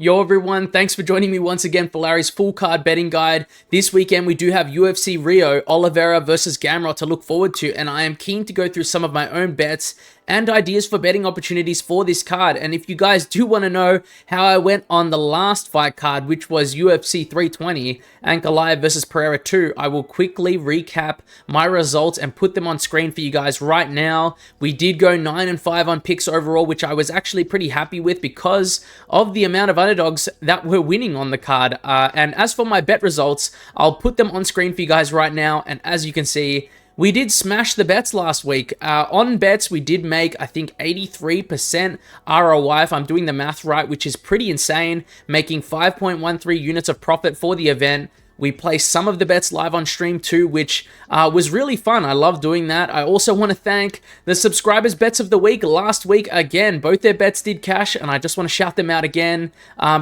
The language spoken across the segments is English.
Yo everyone, thanks for joining me once again for Larry's full card betting guide. This weekend we do have UFC Rio, Oliveira versus Gamrot to look forward to, and I am keen to go through some of my own bets and ideas for betting opportunities for this card. And if you guys do want to know how I went on the last fight card, which was UFC 320, Ankalaev versus Pereira 2, I will quickly recap my results and put them on screen for you guys right now. We did go 9-5 on picks overall, which I was actually pretty happy with because of the amount of underdogs that were winning on the card. And as for my bet results, I'll put them on screen for you guys right now. And as you can see, we did smash the bets last week. On bets, we did make, I think, 83% ROI, if I'm doing the math right, which is pretty insane, making 5.13 units of profit for the event. We placed some of the bets live on stream too, which was really fun. I love doing that. I also want to thank the subscribers' bets of the week. Last week, again, both their bets did cash, and I just want to shout them out again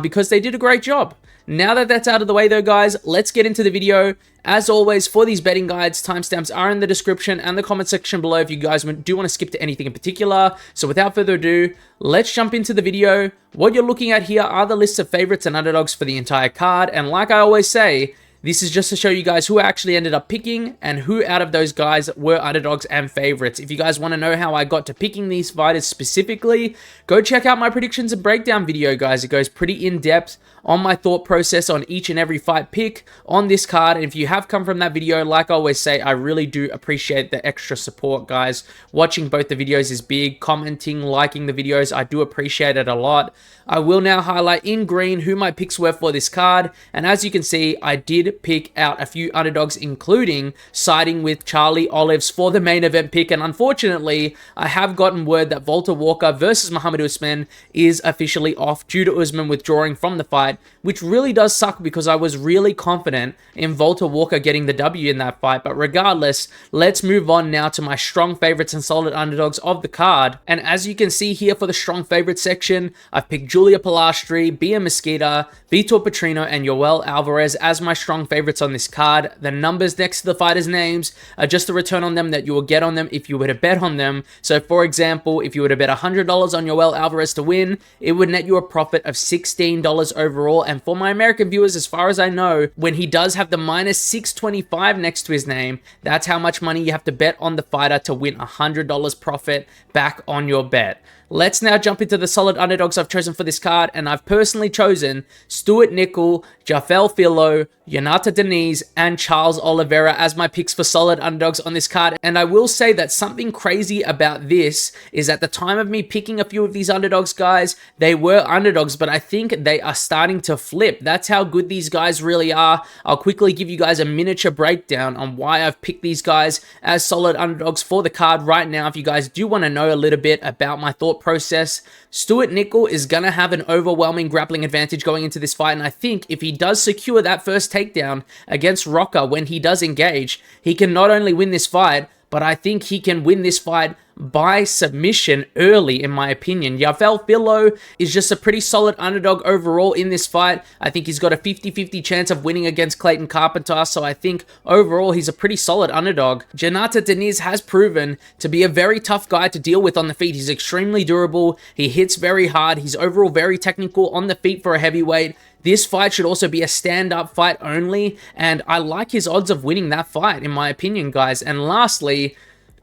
because they did a great job. Now that that's out of the way though, guys, let's get into the video. As always, for these betting guides, timestamps are in the description and the comment section below if you guys do want to skip to anything in particular. So without further ado, let's jump into the video. What you're looking at here are the lists of favorites and underdogs for the entire card. And like I always say, this is just to show you guys who I actually ended up picking and who out of those guys were underdogs and favorites. If you guys want to know how I got to picking these fighters specifically, go check out my predictions and breakdown video, guys. It goes pretty in-depth on my thought process on each and every fight pick on this card. And if you have come from that video, like I always say, I really do appreciate the extra support, guys. Watching both the videos is big. Commenting, liking the videos, I do appreciate it a lot. I will now highlight in green who my picks were for this card. And as you can see, I did pick out a few underdogs, including siding with Charlie Olives for the main event pick. And unfortunately, I have gotten word that Walter Walker versus Muhammad Usman is officially off due to Usman withdrawing from the fight, which really does suck because I was really confident in Walter Walker getting the W in that fight. But regardless, let's move on now to my strong favorites and solid underdogs of the card. And as you can see here for the strong favorites section, I've picked Julia Pilastri, Bia Mesquita, Vitor Petrino, and Yoel Alvarez as my strong favorites on this card. The numbers next to the fighters' names are just the return on them that you will get on them if you were to bet on them. So for example, if you were to bet $100 on Yoel Alvarez to win, it would net you a profit of $16 overall. And for my American viewers, as far as I know, when he does have the minus 625 next to his name, that's how much money you have to bet on the fighter to win $100 profit back on your bet. Let's now jump into the solid underdogs I've chosen for this card, and I've personally chosen Stuart Nickel, Jafel Fillo, Yonata Denise, and Charles Oliveira as my picks for solid underdogs on this card. And I will say that something crazy about this is at the time of me picking a few of these underdogs, guys, they were underdogs, but I think they are starting to flip. That's how good these guys really are. I'll quickly give you guys a miniature breakdown on why I've picked these guys as solid underdogs for the card right now. If you guys do want to know a little bit about my thought process, Stuart Nickel is going to have an overwhelming grappling advantage going into this fight, and I think if he does secure that first takedown against Rocker when he does engage, he can not only win this fight, but I think he can win this fight by submission early, in my opinion. Jafel Fillo is just a pretty solid underdog overall in this fight. I think he's got a 50-50 chance of winning against Clayton Carpenter, so I think overall he's a pretty solid underdog. Yonata Denise has proven to be a very tough guy to deal with on the feet. He's extremely durable, he hits very hard, he's overall very technical on the feet for a heavyweight. This fight should also be a stand-up fight only, and I like his odds of winning that fight, in my opinion, guys. And lastly,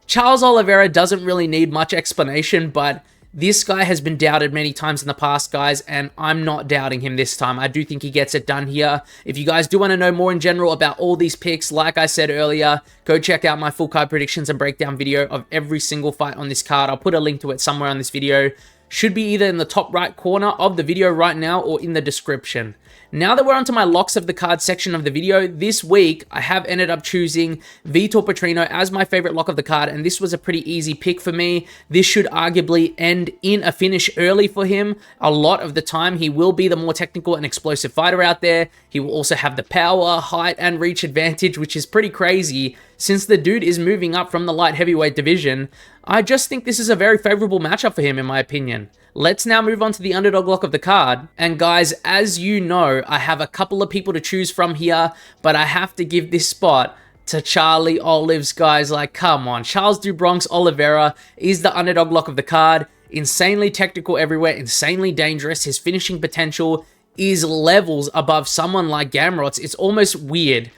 Charles Oliveira doesn't really need much explanation, but this guy has been doubted many times in the past, guys, and I'm not doubting him this time. I do think he gets it done here. If you guys do want to know more in general about all these picks, like I said earlier, go check out my full card predictions and breakdown video of every single fight on this card. I'll put a link to it somewhere on this video. Should be either in the top right corner of the video right now or in the description. Now that we're onto my locks of the card section of the video, this week I have ended up choosing Vitor Petrino as my favorite lock of the card, and this was a pretty easy pick for me. This should arguably end in a finish early for him. A lot of the time, he will be the more technical and explosive fighter out there. He will also have the power, height, and reach advantage, which is pretty crazy since the dude is moving up from the light heavyweight division. I just think this is a very favorable matchup for him, in my opinion. Let's now move on to the underdog lock of the card. And guys, as you know, I have a couple of people to choose from here, but I have to give this spot to Charlie Olives, guys. Like, come on. Charles do Bronx Oliveira is the underdog lock of the card. Insanely technical everywhere, insanely dangerous. His finishing potential is levels above someone like Gamrot, it's almost weird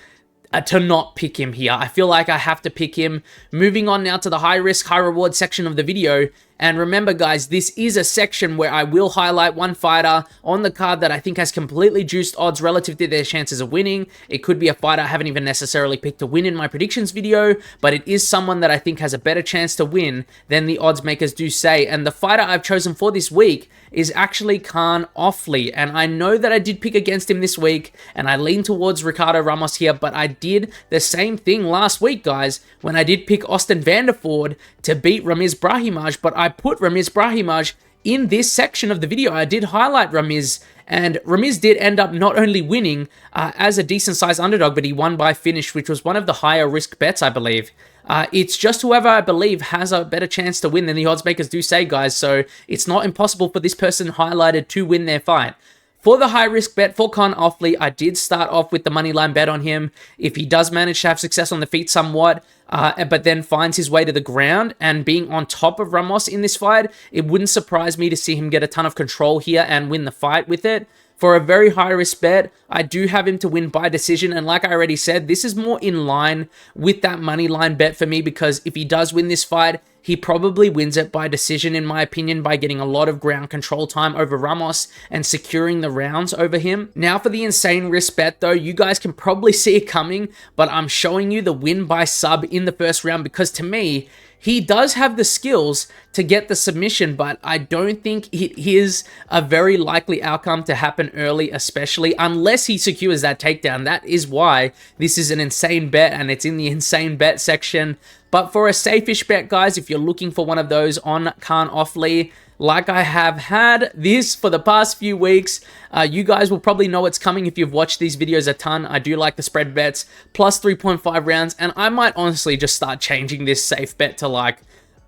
to not pick him here. I feel like I have to pick him. Moving on now to the high risk, high reward section of the video. And remember, guys, this is a section where I will highlight one fighter on the card that I think has completely juiced odds relative to their chances of winning. It could be a fighter I haven't even necessarily picked to win in my predictions video, but it is someone that I think has a better chance to win than the odds makers do say. And the fighter I've chosen for this week is actually Khan Offley. And I know that I did pick against him this week, and I lean towards Ricardo Ramos here, but I did the same thing last week, guys, when I did pick Austin Vanderford to beat Ramiz Brahimaj, but I put Ramiz Brahimaj in this section of the video. I did highlight Ramiz, and Ramiz did end up not only winning as a decent-sized underdog, but he won by finish, which was one of the higher risk bets, I believe. It's just whoever I believe has a better chance to win than the odds makers do say, guys, so it's not impossible for this person highlighted to win their fight. For the high-risk bet for Khan Offley, I did start off with the moneyline bet on him. If he does manage to have success on the feet somewhat, but then finds his way to the ground and being on top of Ramos in this fight, it wouldn't surprise me to see him get a ton of control here and win the fight with it. For a very high-risk bet, I do have him to win by decision, and like I already said, this is more in line with that money line bet for me, because if he does win this fight, he probably wins it by decision, in my opinion, by getting a lot of ground control time over Ramos and securing the rounds over him. Now for the insane risk bet, though, you guys can probably see it coming, but I'm showing you the win by sub in the first round, because to me, he does have the skills to get the submission, but I don't think it is a very likely outcome to happen early, especially unless he secures that takedown. That is why this is an insane bet, and it's in the insane bet section. But for a safe-ish bet, guys, if you're looking for one of those on Khan Offley, like I have had this for the past few weeks, you guys will probably know what's coming if you've watched these videos a ton. I do like the spread bets, plus 3.5 rounds, and I might honestly just start changing this safe bet to like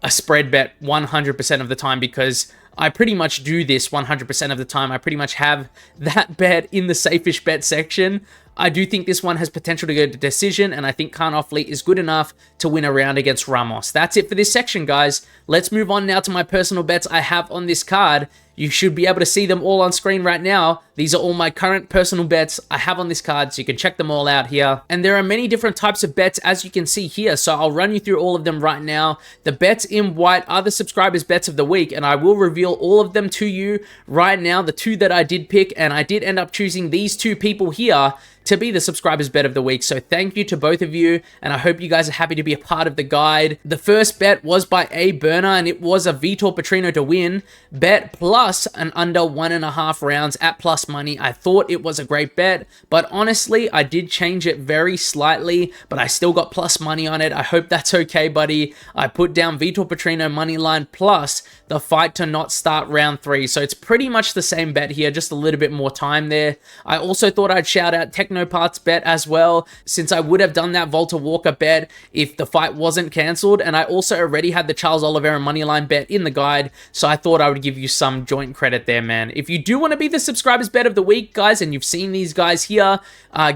a spread bet 100% of the time, because I pretty much do this 100% of the time. I pretty much have that bet in the safe-ish bet section. I do think this one has potential to go to decision, and I think Khan Offley is good enough to win a round against Ramos. That's it for this section, guys. Let's move on now to my personal bets I have on this card. You should be able to see them all on screen right now. These are all my current personal bets I have on this card, so you can check them all out here. And there are many different types of bets, as you can see here, so I'll run you through all of them right now. The bets in white are the subscribers' bets of the week, and I will reveal all of them to you right now, the two that I did pick, and I did end up choosing these two people here to be the subscribers bet of the week. So thank you to both of you, and I hope you guys are happy to be a part of the guide. The first bet was by A Burner, and it was a Vitor Petrino to win. Bet plus an under 1.5 rounds at plus money. I thought it was a great bet, but honestly, I did change it very slightly, but I still got plus money on it. I hope that's okay, buddy. I put down Vitor Petrino money line plus the fight to not start round 3. So it's pretty much the same bet here, just a little bit more time there. I also thought I'd shout out Technoparts bet as well, since I would have done that Volta Walker bet if the fight wasn't cancelled, and I also already had the Charles Oliveira moneyline bet in the guide, so I thought I would give you some joint credit there, man. If you do want to be the subscribers bet of the week, guys, and you've seen these guys here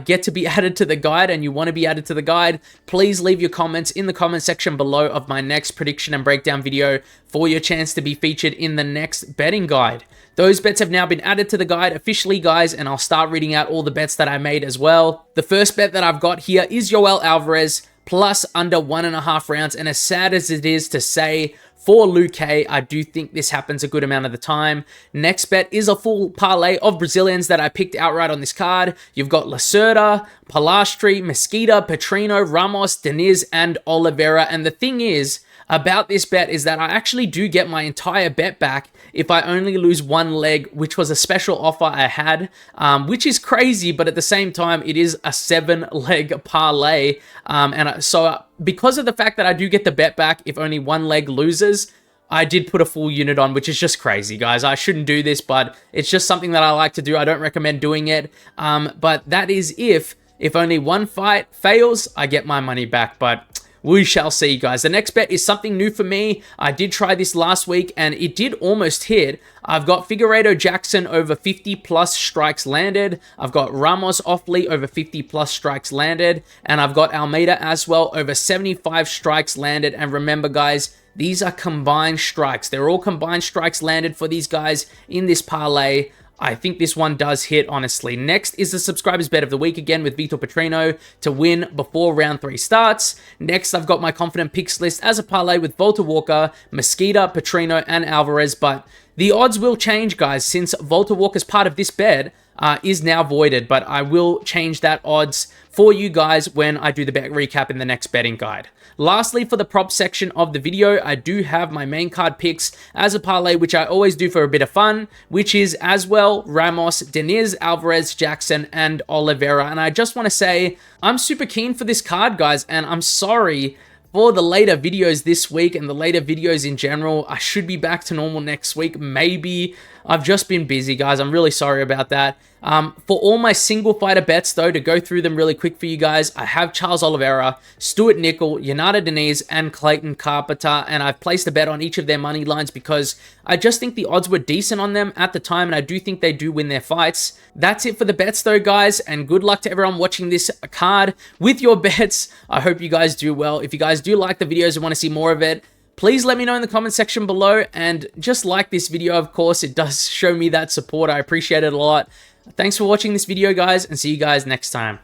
get to be added to the guide, and you want to be added to the guide, please leave your comments in the comment section below of my next prediction and breakdown video for your chance to be featured in the next betting guide. Those bets have now been added to the guide officially, guys, and I'll start reading out all the bets that I made as well. The first bet that I've got here is Yoel Alvarez plus under 1.5 rounds, and as sad as it is to say, for Luke Hay, I do think this happens a good amount of the time. Next bet is a full parlay of Brazilians that I picked outright on this card. You've got Lacerda, Palastri, Mesquita, Petrino, Ramos, Diniz, and Oliveira. And the thing is about this bet is that I actually do get my entire bet back if I only lose one leg, which was a special offer I had, which is crazy, but at the same time, it is a 7-leg parlay. So because of the fact that I do get the bet back if only one leg loses, I did put a full unit on, which is just crazy, guys. I shouldn't do this, but it's just something that I like to do. I don't recommend doing it, but that is if only one fight fails, I get my money back, but we shall see, guys. The next bet is something new for me. I did try this last week, and it did almost hit. I've got Figueiredo Jackson over 50+ strikes landed. I've got Ramos Offley over 50+ strikes landed. And I've got Almeida as well over 75 strikes landed. And remember, guys, these are combined strikes. They're all combined strikes landed for these guys in this parlay. I think this one does hit, honestly. Next is the subscribers bet of the week again with Vitor Petrino to win before round 3 starts. Next, I've got my confident picks list as a parlay with Volta Walker, Mosqueda, Petrino, and Alvarez, but the odds will change, guys, since Volta Walker's part of this bet is now voided, but I will change that odds for you guys when I do the bet recap in the next betting guide. Lastly, for the prop section of the video, I do have my main card picks as a parlay, which I always do for a bit of fun, which is as well Ramos, Deniz, Alvarez, Jackson, and Oliveira. And I just want to say I'm super keen for this card, guys, and I'm sorry for the later videos this week and the later videos in general. I should be back to normal next week, maybe. I've just been busy, guys. I'm really sorry about that. For all my single fighter bets, though, to go through them really quick for you guys, I have Charles Oliveira, Stuart Nickel, Yanada Deniz, and Clayton Carpenter, and I've placed a bet on each of their money lines because I just think the odds were decent on them at the time, and I do think they do win their fights. That's it for the bets, though, guys, and good luck to everyone watching this card with your bets. I hope you guys do well. If you guys do like the videos and want to see more of it, please let me know in the comment section below, and just like this video, of course. It does show me that support. I appreciate it a lot. Thanks for watching this video, guys, and see you guys next time.